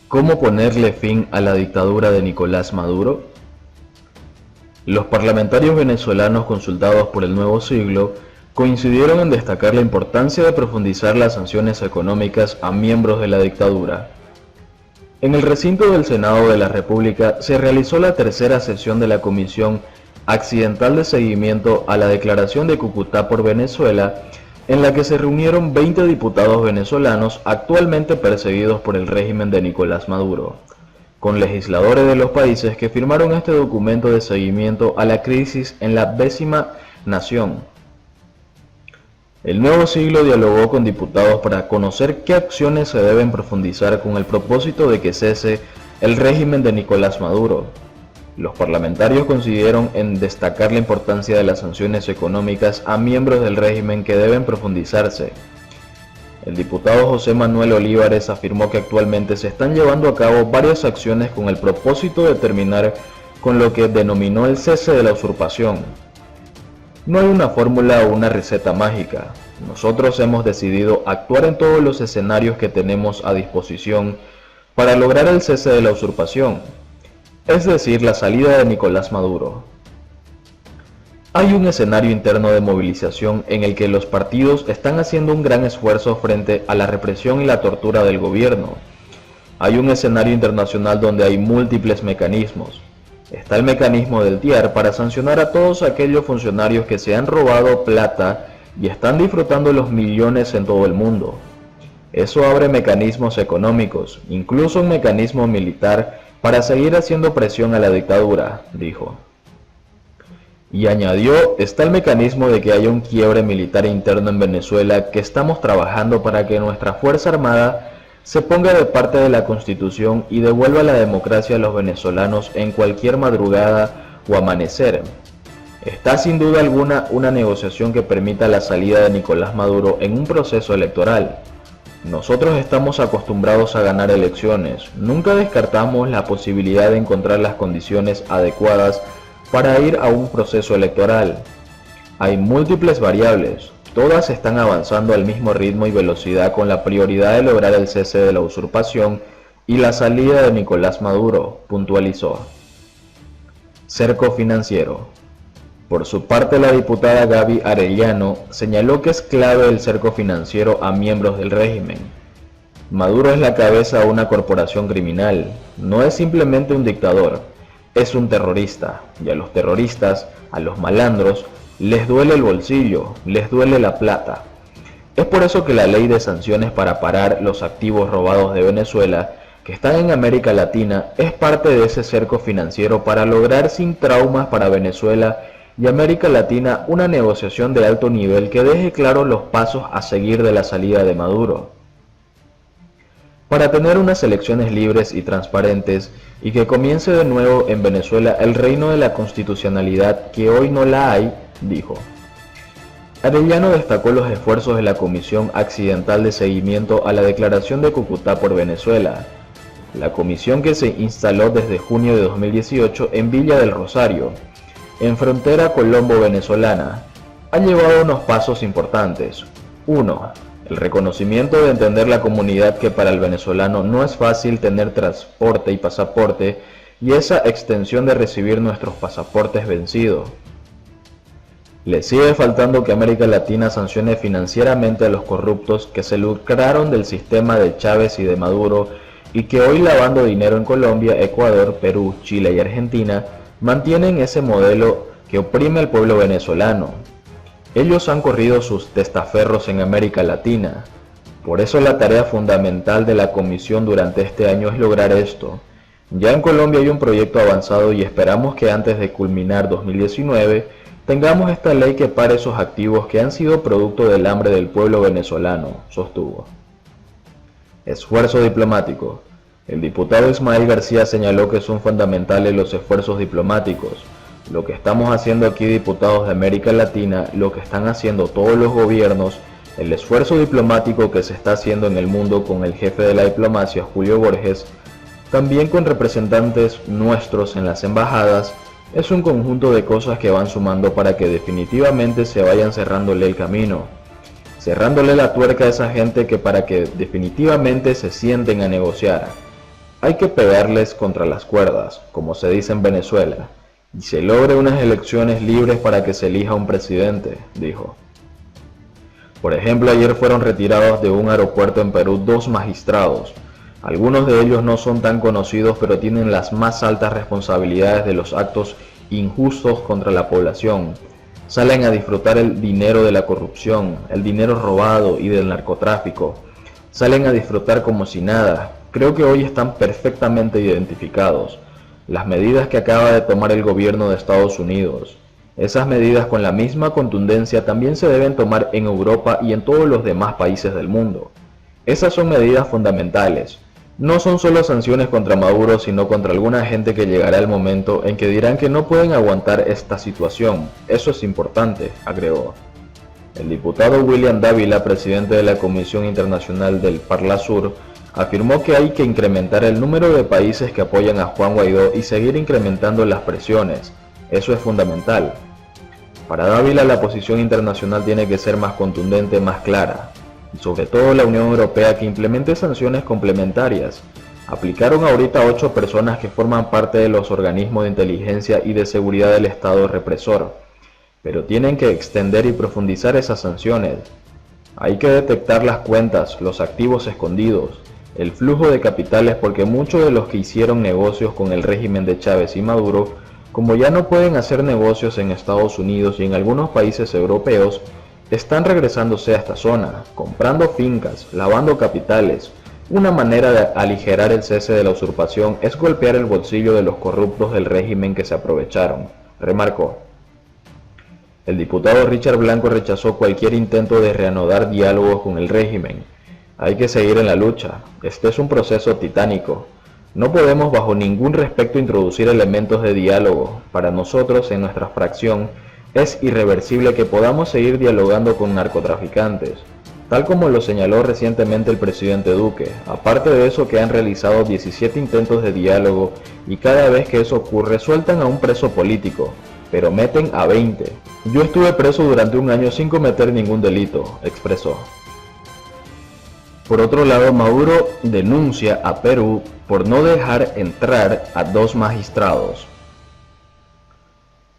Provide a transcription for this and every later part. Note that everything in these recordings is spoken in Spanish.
¿Cómo ponerle fin a la dictadura de Nicolás Maduro? Los parlamentarios venezolanos consultados por El Nuevo Siglo coincidieron en destacar la importancia de profundizar las sanciones económicas a miembros de la dictadura. En el recinto del Senado de la República se realizó la tercera sesión de la Comisión Accidental de Seguimiento a la Declaración de Cúcuta por Venezuela, en la que se reunieron 20 diputados venezolanos actualmente perseguidos por el régimen de Nicolás Maduro, con legisladores de los países que firmaron este documento de seguimiento a la crisis en la vecina nación. El Nuevo Siglo dialogó con diputados para conocer qué acciones se deben profundizar con el propósito de que cese el régimen de Nicolás Maduro. Los parlamentarios coincidieron en destacar la importancia de las sanciones económicas a miembros del régimen que deben profundizarse. El diputado José Manuel Olivares afirmó que actualmente se están llevando a cabo varias acciones con el propósito de terminar con lo que denominó el cese de la usurpación. No hay una fórmula o una receta mágica. Nosotros hemos decidido actuar en todos los escenarios que tenemos a disposición para lograr el cese de la usurpación, es decir, la salida de Nicolás Maduro. Hay un escenario interno de movilización en el que los partidos están haciendo un gran esfuerzo frente a la represión y la tortura del gobierno. Hay un escenario internacional donde hay múltiples mecanismos. Está el mecanismo del TIAR para sancionar a todos aquellos funcionarios que se han robado plata y están disfrutando los millones en todo el mundo. Eso abre mecanismos económicos, incluso un mecanismo militar para seguir haciendo presión a la dictadura, dijo. Y añadió, está el mecanismo de que haya un quiebre militar interno en Venezuela que estamos trabajando para que nuestra Fuerza Armada se ponga de parte de la Constitución y devuelva la democracia a los venezolanos en cualquier madrugada o amanecer. Está sin duda alguna una negociación que permita la salida de Nicolás Maduro en un proceso electoral. Nosotros estamos acostumbrados a ganar elecciones, nunca descartamos la posibilidad de encontrar las condiciones adecuadas para ir a un proceso electoral. Hay múltiples variables, todas están avanzando al mismo ritmo y velocidad con la prioridad de lograr el cese de la usurpación y la salida de Nicolás Maduro, puntualizó. Cerco financiero. Por su parte, la diputada Gaby Arellano señaló que es clave el cerco financiero a miembros del régimen. Maduro es la cabeza de una corporación criminal, no es simplemente un dictador, es un terrorista, y a los terroristas, a los malandros, les duele el bolsillo, les duele la plata. Es por eso que la ley de sanciones para parar los activos robados de Venezuela, que están en América Latina, es parte de ese cerco financiero para lograr sin traumas para Venezuela y América Latina una negociación de alto nivel que deje claros los pasos a seguir de la salida de Maduro. Para tener unas elecciones libres y transparentes y que comience de nuevo en Venezuela el reino de la constitucionalidad que hoy no la hay, dijo. Arellano destacó los esfuerzos de la Comisión Accidental de Seguimiento a la Declaración de Cúcuta por Venezuela, la comisión que se instaló desde junio de 2018 en Villa del Rosario, en frontera colombo-venezolana, ha llevado unos pasos importantes. 1. El reconocimiento de entender la comunidad que para el venezolano no es fácil tener transporte y pasaporte y esa extensión de recibir nuestros pasaportes vencidos. Le sigue faltando que América Latina sancione financieramente a los corruptos que se lucraron del sistema de Chávez y de Maduro y que hoy lavando dinero en Colombia, Ecuador, Perú, Chile y Argentina mantienen ese modelo que oprime al pueblo venezolano. Ellos han corrido sus testaferros en América Latina. Por eso la tarea fundamental de la Comisión durante este año es lograr esto. Ya en Colombia hay un proyecto avanzado y esperamos que antes de culminar 2019 tengamos esta ley que pare esos activos que han sido producto del hambre del pueblo venezolano, sostuvo. Esfuerzo diplomático. El diputado Ismael García señaló que son fundamentales los esfuerzos diplomáticos. Lo que estamos haciendo aquí, diputados de América Latina, lo que están haciendo todos los gobiernos, el esfuerzo diplomático que se está haciendo en el mundo con el jefe de la diplomacia, Julio Borges, también con representantes nuestros en las embajadas, es un conjunto de cosas que van sumando para que definitivamente se vayan cerrándole el camino, cerrándole la tuerca a esa gente que para que definitivamente se sienten a negociar. Hay que pegarles contra las cuerdas, como se dice en Venezuela, y se logre unas elecciones libres para que se elija un presidente, dijo. Por ejemplo, ayer fueron retirados de un aeropuerto en Perú 2 magistrados. Algunos de ellos no son tan conocidos, pero tienen las más altas responsabilidades de los actos injustos contra la población. Salen a disfrutar el dinero de la corrupción, el dinero robado y del narcotráfico. Salen a disfrutar como si nada. Creo que hoy están perfectamente identificados. Las medidas que acaba de tomar el gobierno de Estados Unidos. Esas medidas con la misma contundencia también se deben tomar en Europa y en todos los demás países del mundo. Esas son medidas fundamentales. No son solo sanciones contra Maduro, sino contra alguna gente que llegará el momento en que dirán que no pueden aguantar esta situación. Eso es importante, agregó. El diputado William Dávila, presidente de la Comisión Internacional del Parlasur, afirmó que hay que incrementar el número de países que apoyan a Juan Guaidó y seguir incrementando las presiones. Eso es fundamental. Para Dávila, la posición internacional tiene que ser más contundente, más clara. Y sobre todo la Unión Europea, que implemente sanciones complementarias. Aplicaron ahorita 8 personas que forman parte de los organismos de inteligencia y de seguridad del Estado represor. Pero tienen que extender y profundizar esas sanciones. Hay que detectar las cuentas, los activos escondidos, el flujo de capitales, porque muchos de los que hicieron negocios con el régimen de Chávez y Maduro, como ya no pueden hacer negocios en Estados Unidos y en algunos países europeos, están regresándose a esta zona, comprando fincas, lavando capitales. Una manera de aligerar el cese de la usurpación es golpear el bolsillo de los corruptos del régimen que se aprovecharon, remarcó. El diputado Richard Blanco rechazó cualquier intento de reanudar diálogos con el régimen. Hay que seguir en la lucha. Este es un proceso titánico. No podemos bajo ningún respecto introducir elementos de diálogo. Para nosotros, en nuestra fracción, es irreversible que podamos seguir dialogando con narcotraficantes, tal como lo señaló recientemente el presidente Duque. Aparte de eso, que han realizado 17 intentos de diálogo y cada vez que eso ocurre sueltan a un preso político, pero meten a 20. Yo estuve preso durante un año sin cometer ningún delito, expresó. Por otro lado, Maduro denuncia a Perú por no dejar entrar a 2 magistrados.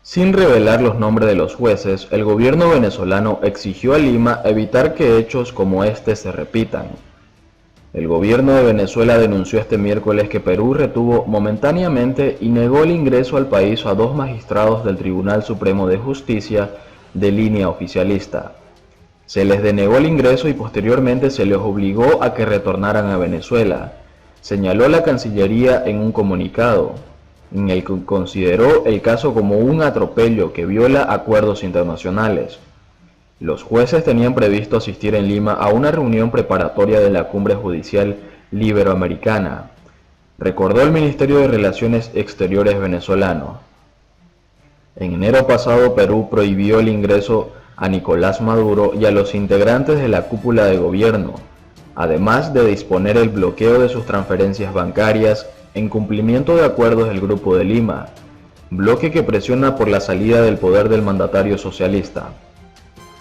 Sin revelar los nombres de los jueces, el gobierno venezolano exigió a Lima evitar que hechos como este se repitan. El gobierno de Venezuela denunció este miércoles que Perú retuvo momentáneamente y negó el ingreso al país a 2 magistrados del Tribunal Supremo de Justicia de línea oficialista. Se les denegó el ingreso y posteriormente se les obligó a que retornaran a Venezuela, señaló la Cancillería en un comunicado, en el que consideró el caso como un atropello que viola acuerdos internacionales. Los jueces tenían previsto asistir en Lima a una reunión preparatoria de la Cumbre Judicial Iberoamericana, recordó el Ministerio de Relaciones Exteriores venezolano. En enero pasado, Perú prohibió el ingreso a Nicolás Maduro y a los integrantes de la cúpula de gobierno, además de disponer el bloqueo de sus transferencias bancarias en cumplimiento de acuerdos del Grupo de Lima, bloque que presiona por la salida del poder del mandatario socialista.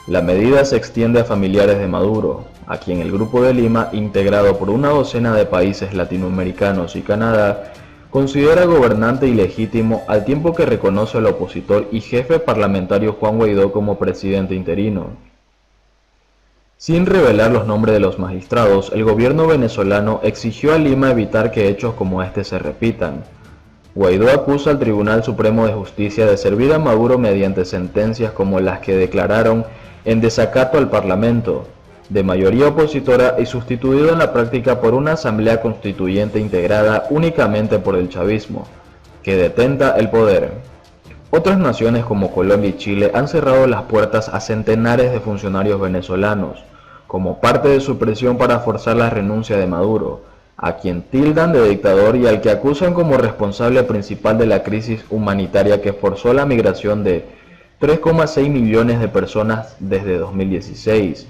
La medida se extiende a familiares de Maduro, a quien el Grupo de Lima, integrado por una docena de países latinoamericanos y Canadá, considera gobernante ilegítimo, al tiempo que reconoce al opositor y jefe parlamentario Juan Guaidó como presidente interino. Sin revelar los nombres de los magistrados, el gobierno venezolano exigió a Lima evitar que hechos como este se repitan. Guaidó acusa al Tribunal Supremo de Justicia de servir a Maduro mediante sentencias como las que declararon en desacato al Parlamento, de mayoría opositora y sustituido en la práctica por una asamblea constituyente integrada únicamente por el chavismo, que detenta el poder. Otras naciones como Colombia y Chile han cerrado las puertas a centenares de funcionarios venezolanos, como parte de su presión para forzar la renuncia de Maduro, a quien tildan de dictador y al que acusan como responsable principal de la crisis humanitaria que forzó la migración de 3,6 millones de personas desde 2016.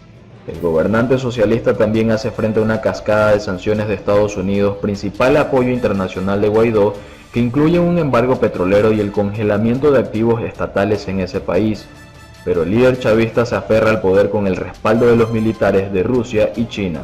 El gobernante socialista también hace frente a una cascada de sanciones de Estados Unidos, principal apoyo internacional de Guaidó, que incluye un embargo petrolero y el congelamiento de activos estatales en ese país. Pero el líder chavista se aferra al poder con el respaldo de los militares de Rusia y China.